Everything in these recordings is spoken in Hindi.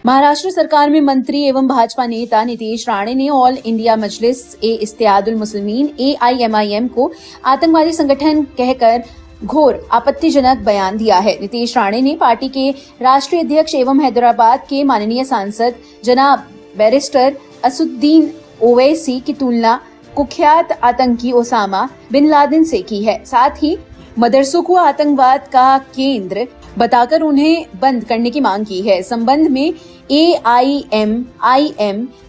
महाराष्ट्र सरकार में मंत्री एवं भाजपा नेता नीतीश राणे ने ऑल इंडिया मजलिस ए इत्तेहादुल मुस्लिमीन AIMIM को आतंकवादी संगठन कहकर घोर आपत्तिजनक बयान दिया है। नीतीश राणे ने पार्टी के राष्ट्रीय अध्यक्ष एवं हैदराबाद के माननीय सांसद जनाब बैरिस्टर असदुद्दीन ओवैसी की तुलना कुख्यात आतंकी ओसामा बिन लादेन से की है। साथ ही मदरसों को आतंकवाद का केंद्र बताकर उन्हें बंद करने की मांग की है। संबंध में AIMIM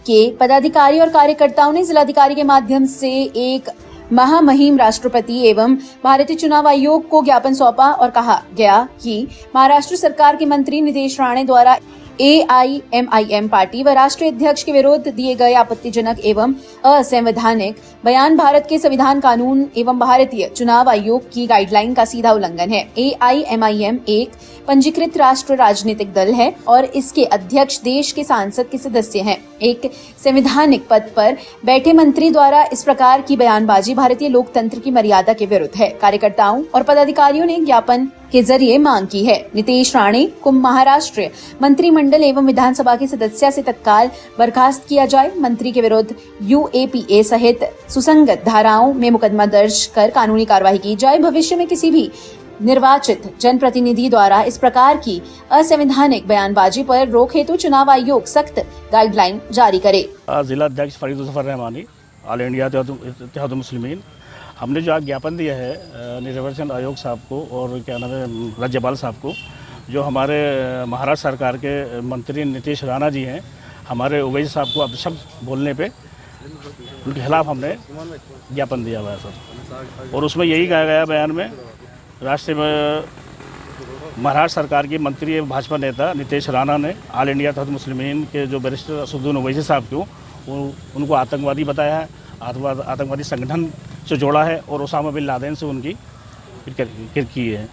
के पदाधिकारी और कार्यकर्ताओं ने जिलाधिकारी के माध्यम से एक महामहिम राष्ट्रपति एवं भारतीय चुनाव आयोग को ज्ञापन सौंपा और कहा गया कि महाराष्ट्र सरकार के मंत्री नीतीश राणे द्वारा AIMIM पार्टी व राष्ट्रीय अध्यक्ष के विरुद्ध दिए गए आपत्तिजनक एवं असंवैधानिक बयान भारत के संविधान कानून एवं भारतीय चुनाव आयोग की गाइडलाइन का सीधा उल्लंघन है। AIMIM एक पंजीकृत राष्ट्र राजनीतिक दल है और इसके अध्यक्ष देश के संसद के सदस्य हैं। एक संवैधानिक पद पर बैठे मंत्री द्वारा इस प्रकार की बयानबाजी भारतीय लोकतंत्र की मर्यादा के विरुद्ध है। कार्यकर्ताओं और पदाधिकारियों ने ज्ञापन के जरिए मांग की है। नीतीश राणे को महाराष्ट्र मंत्रिमंडल एवं विधानसभा के सदस्य से तत्काल बर्खास्त किया जाए। मंत्री के विरुद्ध UAPA सहित सुसंगत धाराओं में मुकदमा दर्ज कर कानूनी कार्रवाई की जाए। भविष्य में किसी भी निर्वाचित जनप्रतिनिधि द्वारा इस प्रकार की असंवैधानिक बयानबाजी पर रोक हेतु चुनाव आयोग सख्त गाइडलाइन जारी करे। जिला अध्यक्ष फरीद जफर रहमानी, ऑल इंडिया इत्तेहादुल मुस्लिमीन, हमने जो आज ज्ञापन दिया है निर्वाचन आयोग साहब को और क्या नाम है राज्यपाल साहब को, जो हमारे महाराष्ट्र सरकार के मंत्री नीतीश राणा जी हैं, हमारे ओवैसी साहब को अपशब्द बोलने पे उनके खिलाफ हमने ज्ञापन दिया हुआ है सर। और उसमें यही कहा गया बयान में महाराष्ट्र सरकार के मंत्री एवं भाजपा नेता नीतीश राणा ने ऑल इंडिया इत्तेहादुल मुस्लिमीन के जो बैरिस्टर असदुद्दीन ओवैसी साहब को उनको आतंकवादी बताया है, आतंकवादी संगठन से जोड़ा है और ओसामा बिन लादेन से उनकी की है।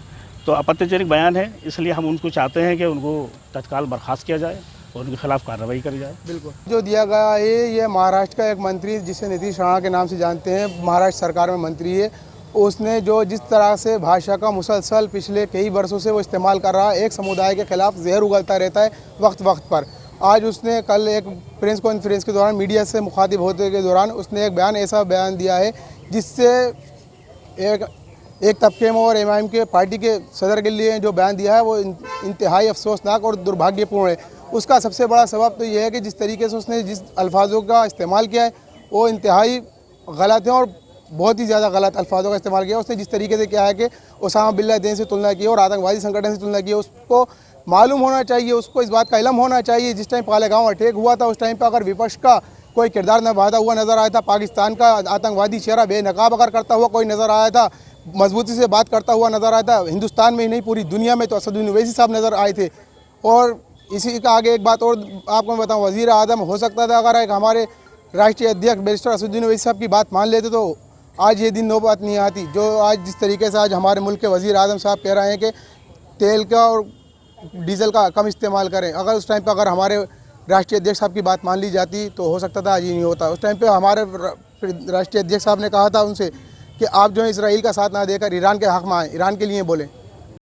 तो आपत्तिजनक बयान है, इसलिए हम उनको चाहते हैं कि उनको तत्काल बर्खास्त किया जाए और उनके खिलाफ कार्रवाई करी जाए। बिल्कुल जो दिया गया है, ये महाराष्ट्र का एक मंत्री जिसे नीतीश राणा के नाम से जानते हैं, महाराष्ट्र सरकार में मंत्री है, उसने जो जिस तरह से भाषा का मुसलसल पिछले कई वर्षों से वो इस्तेमाल कर रहा है, एक समुदाय के खिलाफ जहर उगलता रहता है वक्त वक्त पर। आज उसने कल एक प्रेस कॉन्फ्रेंस के दौरान मीडिया से मुखातिब होते के दौरान उसने एक ऐसा बयान दिया है जिससे एक तबके में और MIM के पार्टी के सदर के लिए जो बयान दिया है वो इंतहाई अफसोसनाक और दुर्भाग्यपूर्ण है। उसका सबसे बड़ा सबब तो ये है कि जिस तरीके से उसने जिस अल्फाजों का इस्तेमाल किया है वो इंतहाई गलत है और बहुत ही ज़्यादा गलत अल्फाजों का इस्तेमाल किया। उसने जिस तरीके से किया है कि ओसामा बिन लादेन से तुलना की और आतंकवादी संगठन से तुलना की, उसको मालूम होना चाहिए, उसको इस बात का इल्म होना चाहिए। जिस टाइम पालेगांव अटैक हुआ था उस टाइम पर अगर विपक्ष का कोई किरदार निभाता हुआ नज़र आया था, पाकिस्तान का आतंकवादी चेहरा बेनकाब अगर करता हुआ कोई नज़र आया था, मजबूती से बात करता हुआ नज़र आया था, हिंदुस्तान में ही नहीं पूरी दुनिया में तो असदुद्दीन ओवैसी साहब नज़र आए थे। और इसी का आगे एक बात और आपको मैं बताऊँ, वज़ीर आज़म हो सकता था अगर एक हमारे राष्ट्रीय अध्यक्ष बैरिस्टर असदुद्दीन ओवैसी साहब की बात मान लेते तो आज ये दिन नौबत नहीं आती। जो आज जिस तरीके से आज हमारे मुल्क के वज़ीर आज़म साहब कह रहे हैं कि तेल का और डीजल का कम इस्तेमाल करें, अगर उस टाइम पर अगर हमारे राष्ट्रीय अध्यक्ष साहब की बात मान ली जाती तो हो सकता था आज ये नहीं होता। उस टाइम पे हमारे राष्ट्रीय अध्यक्ष साहब ने कहा था उनसे कि आप जो है इसराइल का साथ ना देकर ईरान के हक़ में आएँ, ईरान के लिए बोलें।